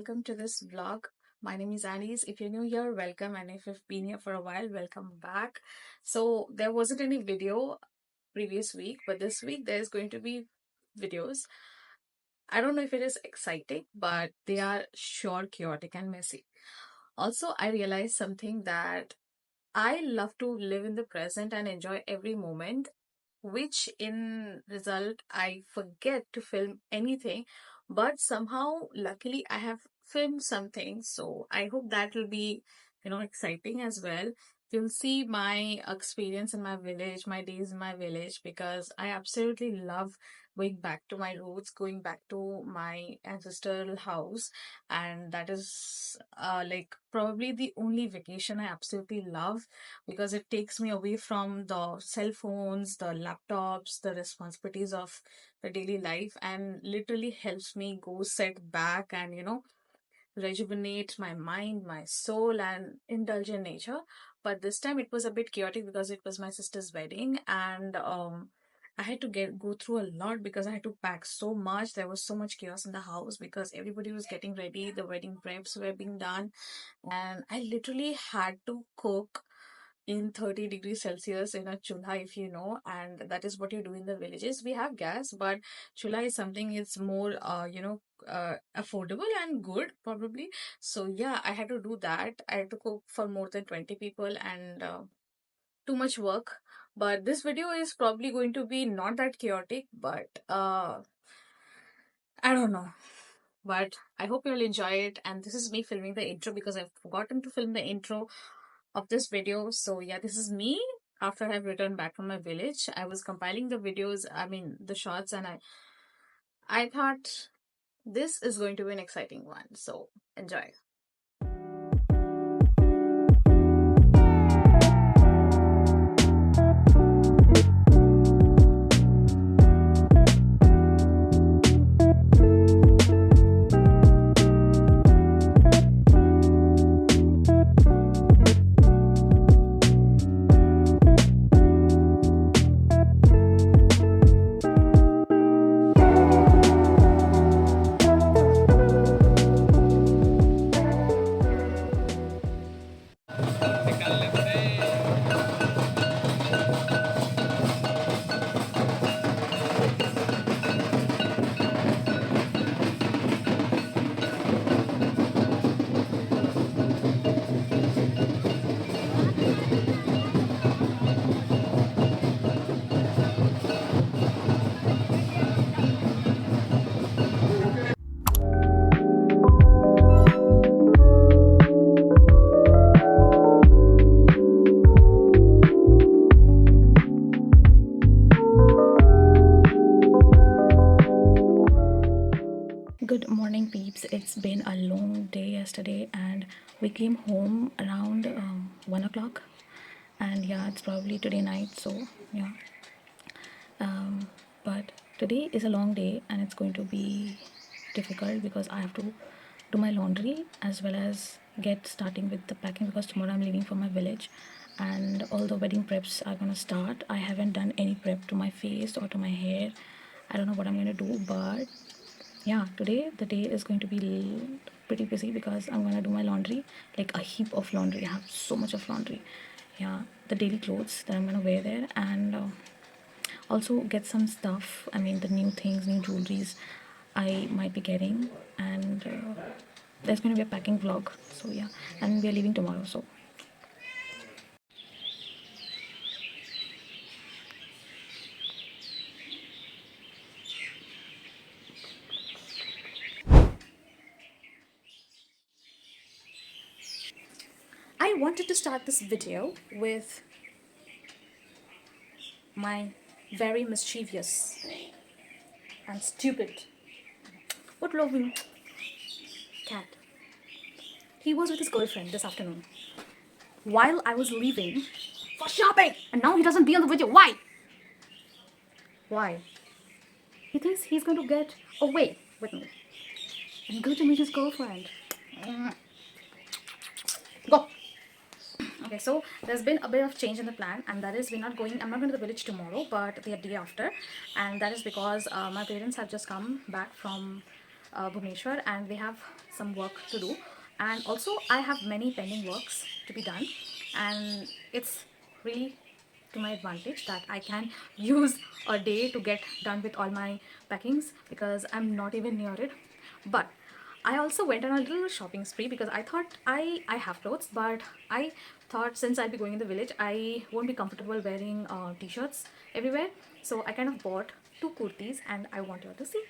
welcome to this vlog. My name is Alice. If you're new here, welcome, and if you've been here for a while, welcome back. So there wasn't any video previous week, but this week there's going to be videos. I don't know if it is exciting, but they are sure chaotic and messy. Also, I realized something that I love to live in the present and enjoy every moment, which in result I forget to film anything. But somehow, luckily, I have filmed something. So I hope that will be, exciting as well. You'll see my experience in my village, my days in my village, because I absolutely love going back to my roots, going back to my ancestral house. And that is like probably the only vacation I absolutely love, because it takes me away from the cell phones, the laptops, the responsibilities of the daily life, and literally helps me go set back and, rejuvenate my mind, my soul, and indulge in nature. But this time it was a bit chaotic because it was my sister's wedding, and I had to go through a lot because I had to pack so much. There was so much chaos in the house because everybody was getting ready. The wedding preps were being done, and I literally had to cook in 30 degrees Celsius in a chulha, if you know, and that is what you do in the villages. We have gas, but chulha is something it's more, affordable and good, probably. So, yeah, I had to do that. I had to cook for more than 20 people and too much work. But this video is probably going to be not that chaotic, but I don't know. But I hope you'll enjoy it. And this is me filming the intro because I've forgotten to film the intro of this video. So yeah, this is me after I've returned back from my village. I was compiling the videos, I mean the shots, and I thought this is going to be an exciting one. So enjoy. Good morning, peeps. It's been a long day yesterday, and we came home around 1 o'clock. And yeah, it's probably today night, so yeah. But today is a long day, and it's going to be difficult because I have to do my laundry as well as get starting with the packing because tomorrow I'm leaving for my village and all the wedding preps are gonna start. I haven't done any prep to my face or to my hair. I don't know what I'm gonna do, but yeah, today the day is going to be pretty busy because I'm gonna do my laundry, like a heap of laundry. I have so much of laundry. Yeah, the daily clothes that I'm gonna wear there, and also get some stuff. I mean, the new things, new jewelries I might be getting, and there's gonna be a packing vlog. So yeah, and we are leaving tomorrow. So I wanted to start this video with my very mischievous and stupid but loving cat. He was with his girlfriend this afternoon while I was leaving for shopping, and now he doesn't be on the video. Why? Why? He thinks he's going to get away with me and go to meet his girlfriend. Go. Okay, so there's been a bit of change in the plan, and that is I'm not going to the village tomorrow, but the day after. And that is because my parents have just come back from Bhubaneswar, and they have some work to do. And also, I have many pending works to be done, and it's really to my advantage that I can use a day to get done with all my packings because I'm not even near it. But I also went on a little shopping spree because I thought I have clothes, but I thought since I'll be going in the village, I won't be comfortable wearing t-shirts everywhere. So I kind of bought two kurtis, and I want you all to see.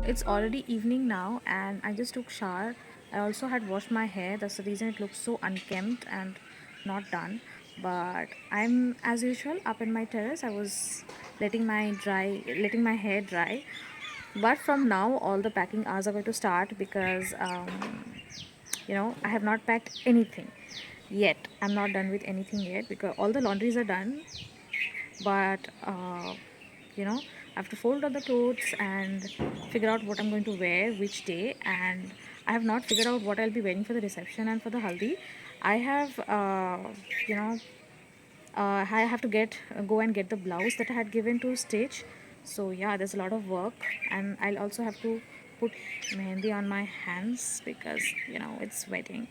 It's already evening now, and I just took shower. I also had washed my hair. That's the reason it looks so unkempt and not done. But I'm as usual up in my terrace. I was letting my hair dry. But from now, all the packing hours are going to start because I have not packed anything yet. I'm not done with anything yet because all the laundries are done, but I have to fold all the clothes and figure out what I'm going to wear which day. And I have not figured out what I'll be wearing for the reception and for the haldi. I have you know I have to go and get the blouse that I had given to stitch. So yeah, there's a lot of work, and I'll also have to put mehendi on my hands because it's wedding.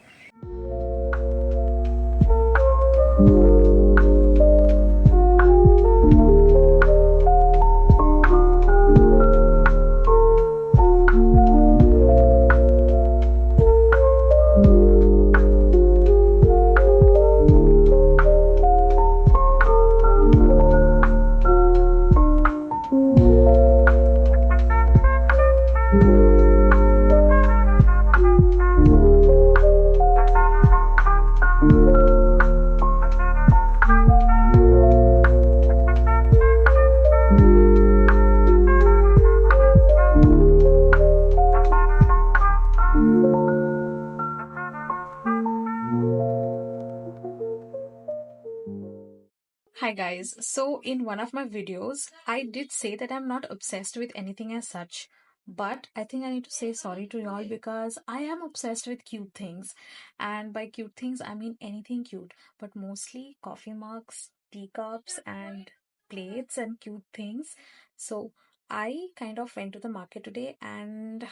Hi guys, so in one of my videos, I did say that I'm not obsessed with anything as such, but I think I need to say sorry to y'all because I am obsessed with cute things. And by cute things, I mean anything cute, but mostly coffee mugs, teacups, and plates and cute things. So I kind of went to the market today and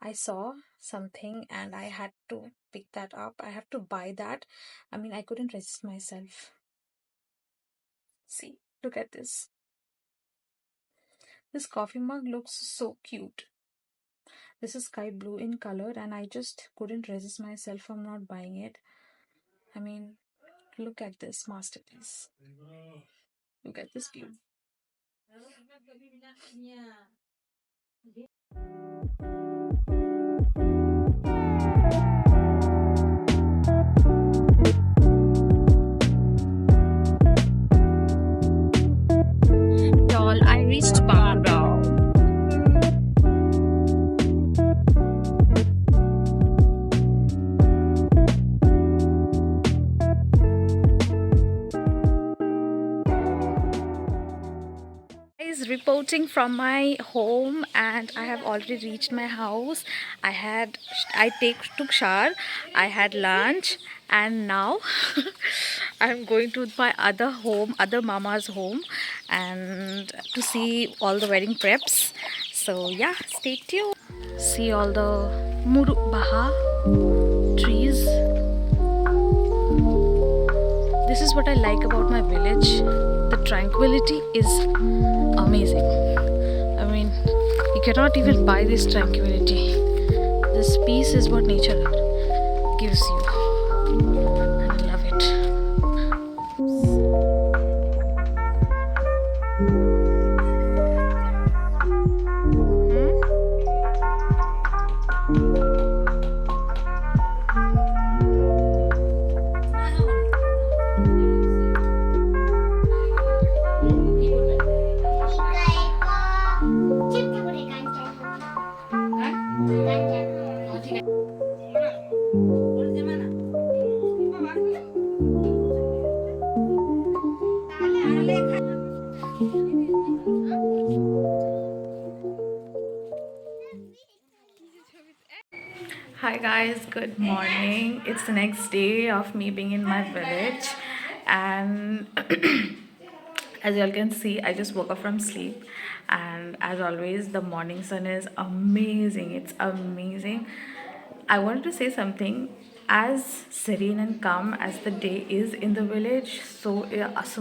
I saw something and I had to pick that up. I have to buy that. I mean, I couldn't resist myself. See, look at this. This coffee mug looks so cute. This is sky blue in color, and I just couldn't resist myself from not buying it. I mean, look at this masterpiece. Look at this view. Y'all, I reached Baha. Is reporting from my home, and I have already reached my house. I took shower, I had lunch, and now I'm going to my other mama's home, and to see all the wedding preps. So yeah, stay tuned. See all the Muru Baha trees. This is what I like about my village. The tranquility is amazing. I mean, you cannot even buy this tranquility. This peace is what nature gives you, and I love it. Hi guys, good morning. It's the next day of me being in my village, and as you all can see, I just woke up from sleep, and as always the morning sun is amazing. It's amazing. I wanted to say something. As serene and calm as the day is in the village, so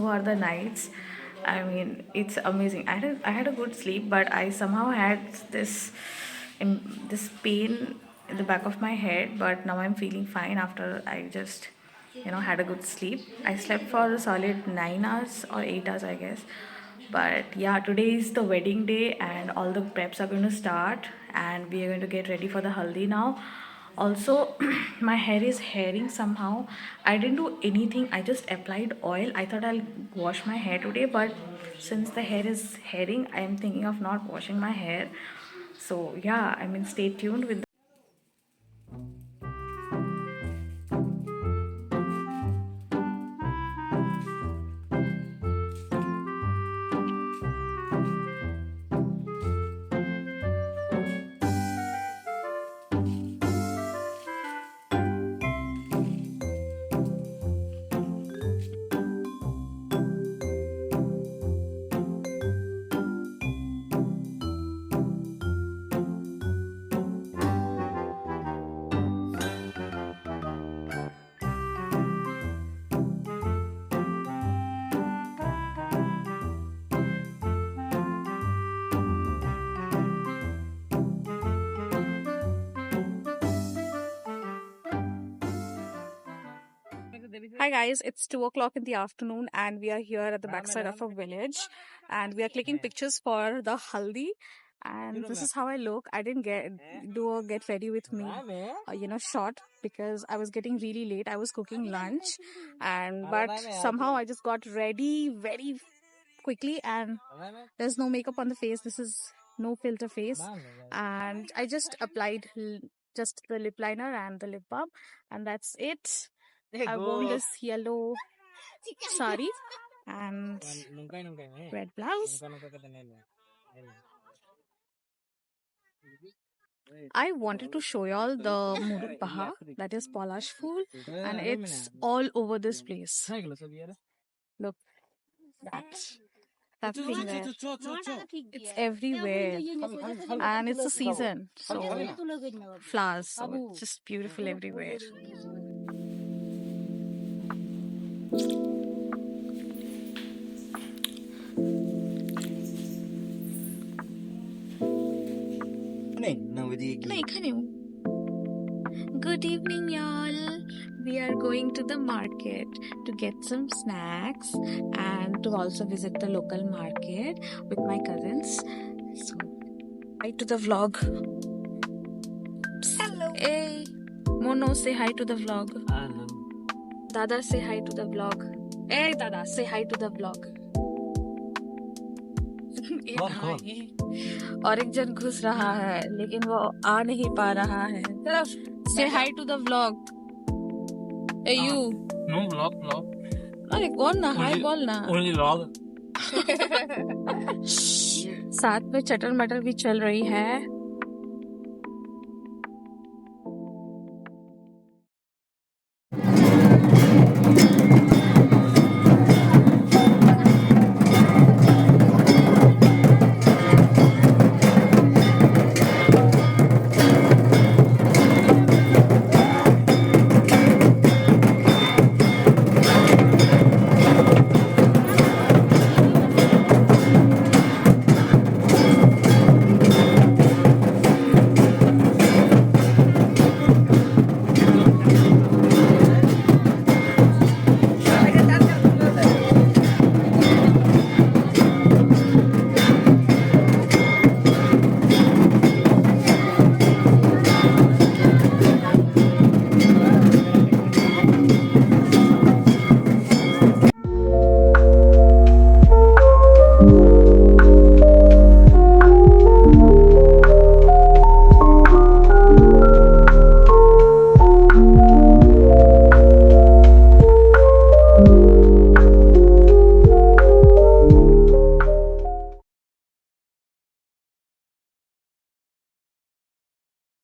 are the nights. I mean, it's amazing. I had a good sleep, but I somehow had this pain in the back of my head. But now I'm feeling fine after I just had a good sleep. I slept for a solid 9 hours or 8 hours, I guess. But yeah, today is the wedding day, and all the preps are going to start, and we are going to get ready for the haldi now. Also, my hair is hairing somehow. I didn't do anything, I just applied oil. I thought I'll wash my hair today, but since the hair is hairing, I am thinking of not washing my hair. So yeah, I mean, stay tuned with. Hi guys, it's 2 o'clock in the afternoon, and we are here at the backside of a village, and we are clicking pictures for the haldi. And this is how I look. I didn't do a get ready with me, shot, because I was getting really late. I was cooking lunch, and but somehow I just got ready very quickly, and there's no makeup on the face. This is no filter face, and I just applied just the lip liner and the lip balm, and that's it. I worn this yellow sari and red blouse. I wanted to show y'all the Muruk Baha, that is Polish food, and it's all over this place. Look, that thing there. It's everywhere, and it's a season, so flowers, so it's just beautiful everywhere. Good evening, y'all. We are going to the market to get some snacks and to also visit the local market with my cousins. So, hi to the vlog. Hello. Hey, Mono, say hi to the vlog. Hello. Dada, say hi to the vlog. Hey, Dada, say hi to the vlog. और एक जन घुस रहा है लेकिन वो आ नहीं पा रहा है. Say hi to the vlog. Hey you. No vlog. अरे कौन ना हाय बोल ना. Only vlog. साथ में चटर मटर भी चल रही है.